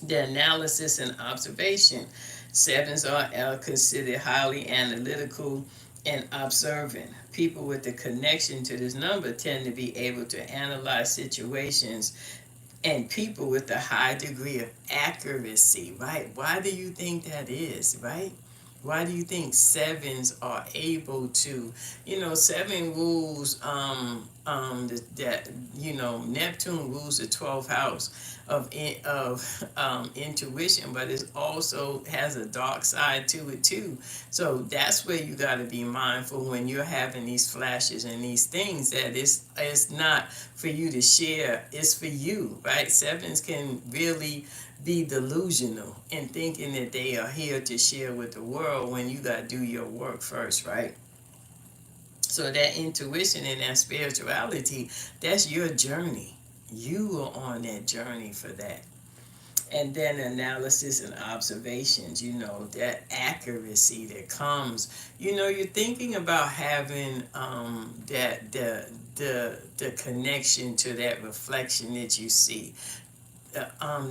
The analysis and observation. Sevens are considered highly analytical and observant. People with the connection to this number tend to be able to analyze situations, and people with a high degree of accuracy, right? Why do you think that is, right? Why do you think sevens are able to, 7 rules, Neptune rules the 12th house of intuition, but it also has a dark side to it too. So that's where you got to be mindful when you're having these flashes and these things, that it's not for you to share, it's for you, right? Sevens can really be delusional in thinking that they are here to share with the world, when you got to do your work first, right? So that intuition and that spirituality, that's your journey. You are on that journey for that. And then analysis and observations, that accuracy that comes, you're thinking about having that the connection to that reflection that you see.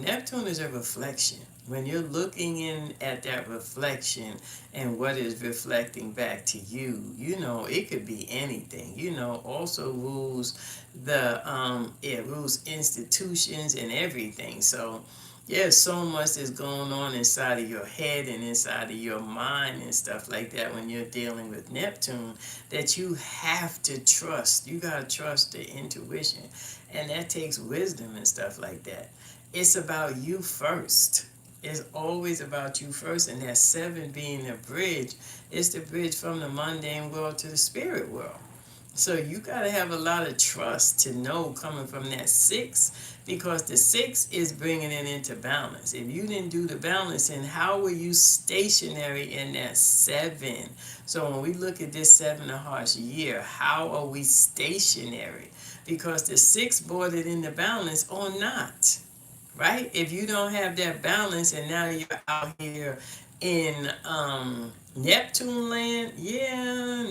Neptune is a reflection. When you're looking in at that reflection and what is reflecting back to you, it could be anything. Also rules it rules institutions and everything. So there's so much that's going on inside of your head and inside of your mind and stuff like that when you're dealing with Neptune, that you have to trust. You gotta trust the intuition, and that takes wisdom and stuff like that. It's about you first. It's always about you first, and that 7 being the bridge, it's the bridge from the mundane world to the spirit world. So you got to have a lot of trust to know coming from that 6, because the 6 is bringing it into balance. If you didn't do the balancing, how were you stationary in that 7? So when we look at this 7 of Hearts year, how are we stationary? Because the 6 brought it into balance or not. Right? If you don't have that balance and now you're out here in Neptune land,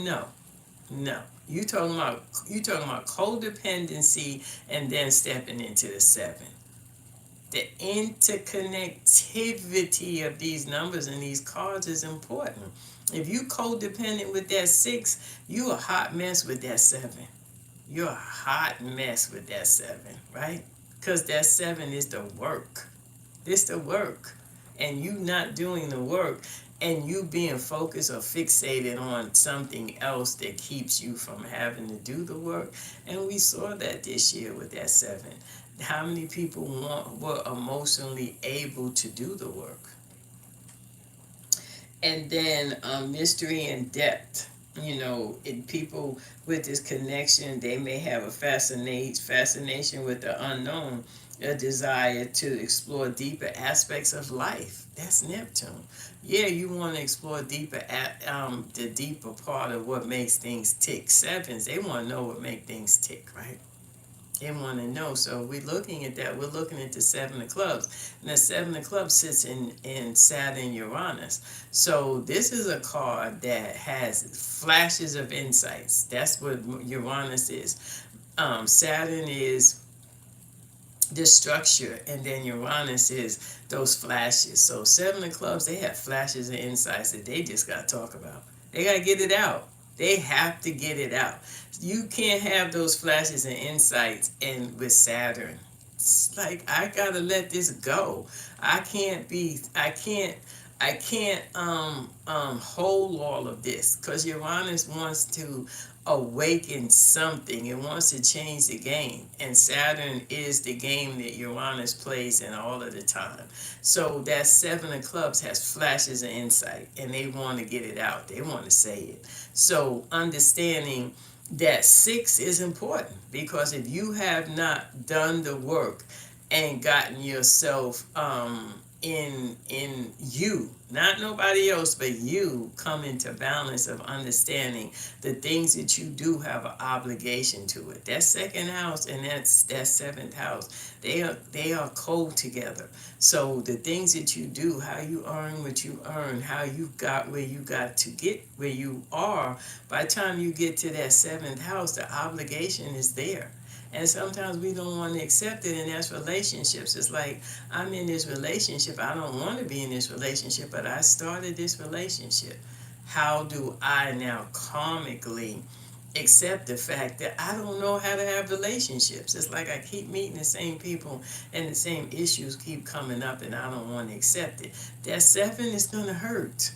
no. You talking about codependency and then stepping into the 7. The interconnectivity of these numbers and these cards is important. If you codependent with that 6, you a hot mess with that 7. You're a hot mess with that 7, right? Because that 7 is the work. It's the work. And you not doing the work, and you being focused or fixated on something else that keeps you from having to do the work. And we saw that this year with that 7. How many people were emotionally able to do the work? And then mystery and depth. People with this connection, they may have a fascination with the unknown, a desire to explore deeper aspects of life. That's Neptune. Yeah, you want to explore the deeper part of what makes things tick. 7s, they want to know what makes things tick, right? They want to know. So we're looking at that. We're looking at the 7 of clubs. And the 7 of clubs sits in Saturn Uranus. So this is a card that has flashes of insights. That's what Uranus is. Saturn is the structure, and then Uranus is those flashes. So seven of clubs, they have flashes and insights that they just got to talk about. They got to get it out. They have to get it out. You can't have those flashes and insights and with Saturn. It's like, I gotta let this go. I can't hold all of this, because Uranus wants to awaken something. It wants to change the game, and Saturn is the game that Uranus plays in all of the time. So that seven of clubs has flashes of insight, and they want to get it out. They want to say it. So understanding that six is important, because if you have not done the work and gotten yourself in you, not nobody else, but you come into balance of understanding the things that you do have an obligation to it. That second house and that seventh house, they are cold together. So the things that you do, how you earn what you earn, how you got where you got to get where you are, by the time you get to that seventh house, the obligation is there. And sometimes we don't want to accept it, and that's relationships. It's like, I'm in this relationship. I don't want to be in this relationship, but I started this relationship. How do I now karmically accept the fact that I don't know how to have relationships? It's like I keep meeting the same people and the same issues keep coming up, and I don't want to accept it. That seven is going to hurt.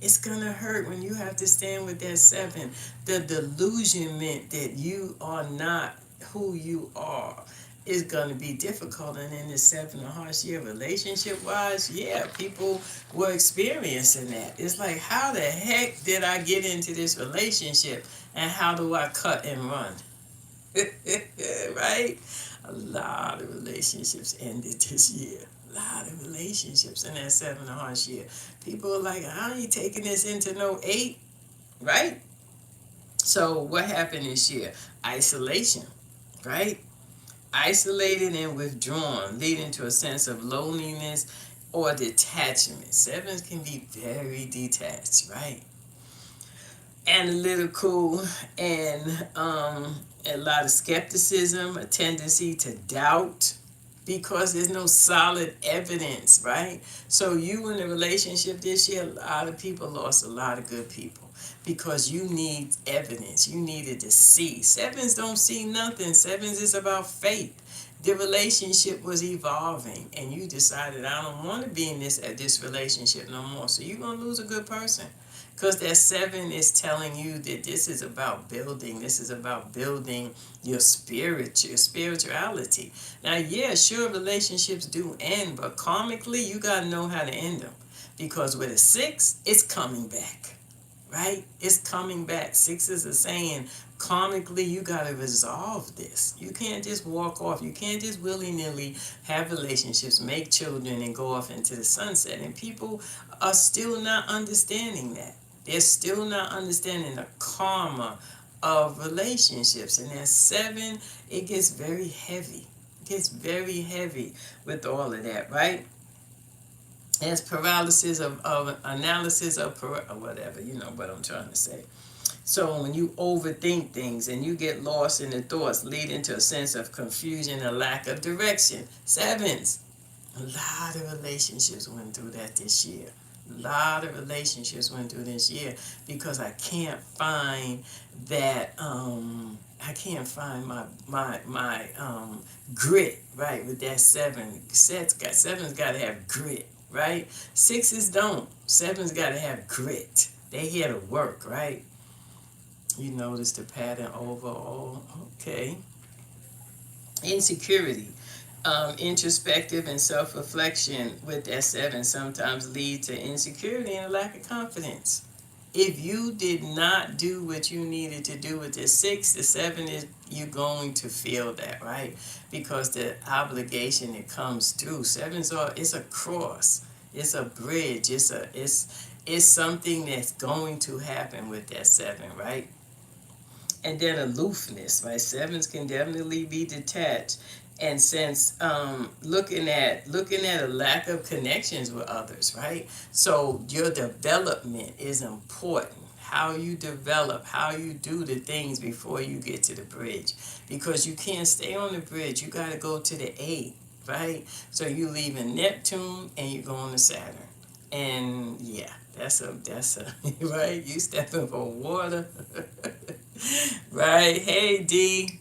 It's going to hurt when you have to stand with that seven. The delusionment that you are not who you are is going to be difficult. And in the seven of hearts year, relationship wise, yeah, people were experiencing that. It's like, how the heck did I get into this relationship, and how do I cut and run? Right? A lot of relationships ended this year. A lot of relationships in that seven of hearts year. People are like, I ain't taking this into no eight, right? So what happened this year? Isolation, right? Isolated and withdrawn, leading to a sense of loneliness or detachment. Sevens can be very detached, right? Analytical, and a lot of skepticism, a tendency to doubt, because there's no solid evidence, right? So you in a relationship this year, a lot of people lost a lot of good people, because you need evidence. You needed to see. Sevens don't see nothing. Sevens is about faith. The relationship was evolving, and you decided, I don't want to be in this relationship no more. So you're gonna lose a good person, because that seven is telling you that this is about building. This is about building your spirit, your spirituality. Now, yeah, sure, relationships do end, but karmically, you got to know how to end them. Because with a six, it's coming back, right? It's coming back. Sixes are saying, karmically, you got to resolve this. You can't just walk off. You can't just willy-nilly have relationships, make children, and go off into the sunset. And people are still not understanding that. They're still not understanding the karma of relationships. And at seven, it gets very heavy. It gets very heavy with all of that, right? As paralysis of analysis of whatever, you know what I'm trying to say. So when you overthink things and you get lost in the thoughts, leading to a sense of confusion and lack of direction. Sevens, a lot of relationships went through that this year. A lot of relationships went through this year, because I can't find that. I can't find my grit, right? With that seven, seven's got to have grit, right? Sixes don't. Seven's got to have grit. They here to work, right? You notice the pattern overall. Okay. Insecurity. Introspective and self-reflection with that seven sometimes lead to insecurity and a lack of confidence. If you did not do what you needed to do with the six, the seven is, you're going to feel that, right? Because the obligation that comes through, sevens are, it's a cross, it's a bridge, it's something that's going to happen with that seven, right? And then aloofness, right? Sevens can definitely be detached, and since looking at a lack of connections with others, right? So your development is important. how you develop, how you do the things before you get to the bridge. Because you can't stay on the bridge. You got to go to the 8, right? So you leaving Neptune and you going to Saturn. And yeah, that's a right. You stepping for water, right? Hey D.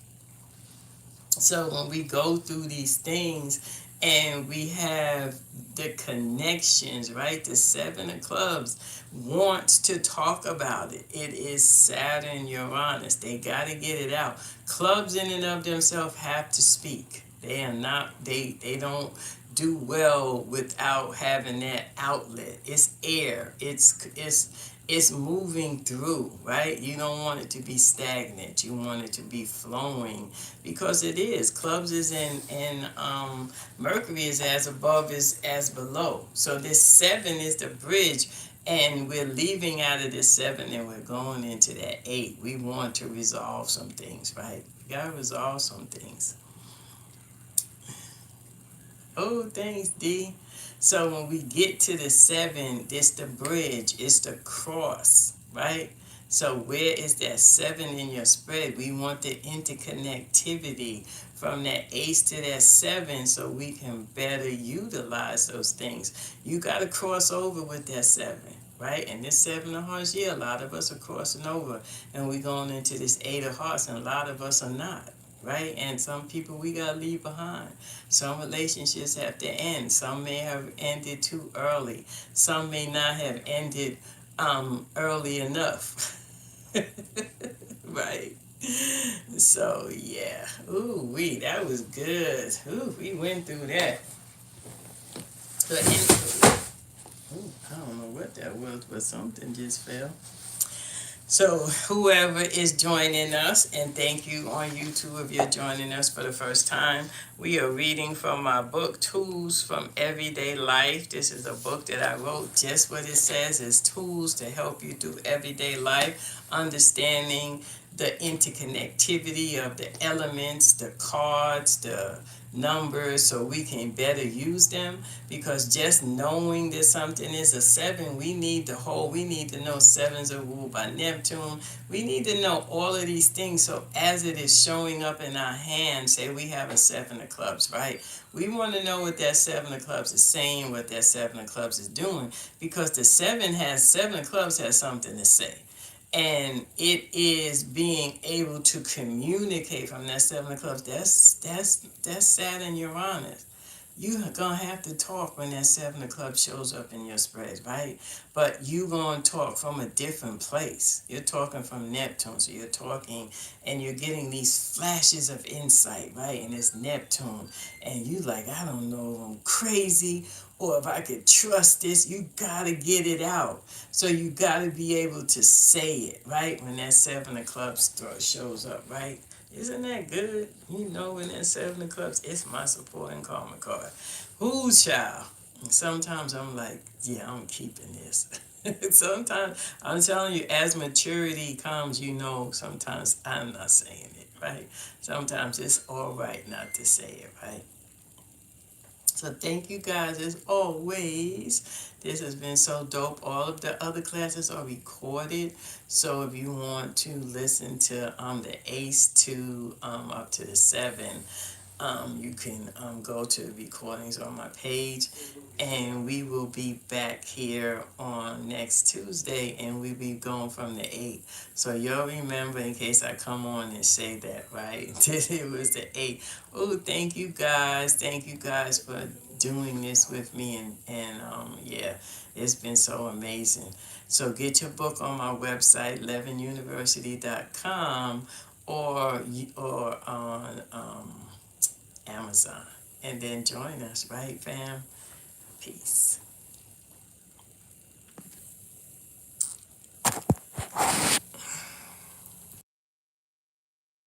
So when we go through these things and we have the connections, right? The 7 of clubs wants to talk about it. It is Saturn, Uranus. They got to get it out. Clubs in and of themselves have to speak. They are not. They don't do well without having that outlet. It's air. It's moving through, right? You don't want it to be stagnant. You want it to be flowing, because it is. Clubs is in Mercury is as above as below. So this 7 is the bridge, and we're leaving out of this 7 and we're going into that 8. We want to resolve some things, right? You gotta resolve some things. Oh, thanks, D. So when we get to the 7, it's the bridge, it's the cross, right? So where is that 7 in your spread? We want the interconnectivity from that ace to that 7 so we can better utilize those things. You got to cross over with that 7, right? And this 7 of hearts, yeah, a lot of us are crossing over, and we're going into this 8 of hearts, and a lot of us are not. Right? And some people we gotta leave behind. Some relationships have to end. Some may have ended too early. Some may not have ended early enough. Right? So yeah. Ooh that was good. Ooh, we went through that. But anyway, I don't know what that was, but something just fell. So whoever is joining us, and thank you on YouTube if you're joining us for the first time, we are reading from my book, Tools from Everyday Life. This is a book that I wrote. Just what it says is tools to help you through everyday life, understanding the interconnectivity of the elements, the cards, the numbers, so we can better use them. Because just knowing that something is a 7, we need to know 7s are ruled by Neptune. We need to know all of these things, so as it is showing up in our hand, say we have a 7 of clubs, right? We want to know what that 7 of clubs is saying, what that 7 of clubs is doing, because the 7 of clubs has something to say. And it is being able to communicate from that 7 of clubs. That's Saturn, Uranus. You're gonna have to talk when that 7 of clubs shows up in your spread, right? But you gonna talk from a different place. You're talking from Neptune, so you're talking and you're getting these flashes of insight, right? And it's Neptune, and you like, I don't know if I'm crazy or if I could trust this. You gotta get it out. So you gotta be able to say it, right? When that 7 of clubs shows up, right? Isn't that good? You know, when that 7 of clubs, it's my supporting karma card. Ooh, child. Sometimes I'm like, yeah, I'm keeping this. Sometimes, I'm telling you, as maturity comes, you know, sometimes I'm not saying it, right? Sometimes it's all right not to say it, right? So thank you guys as always. This has been so dope. All of the other classes are recorded. So if you want to listen to the ace to up to the 7, you can go to the recordings on my page, and we will be back here on next Tuesday, and we'll be going from the 8. So you'll remember, in case I come on and say that, right? It was the 8. Oh, thank you guys for doing this with me, and yeah, it's been so amazing. So get your book on my website, levinuniversity.com, or on Amazon, and then join us, right, fam? Peace.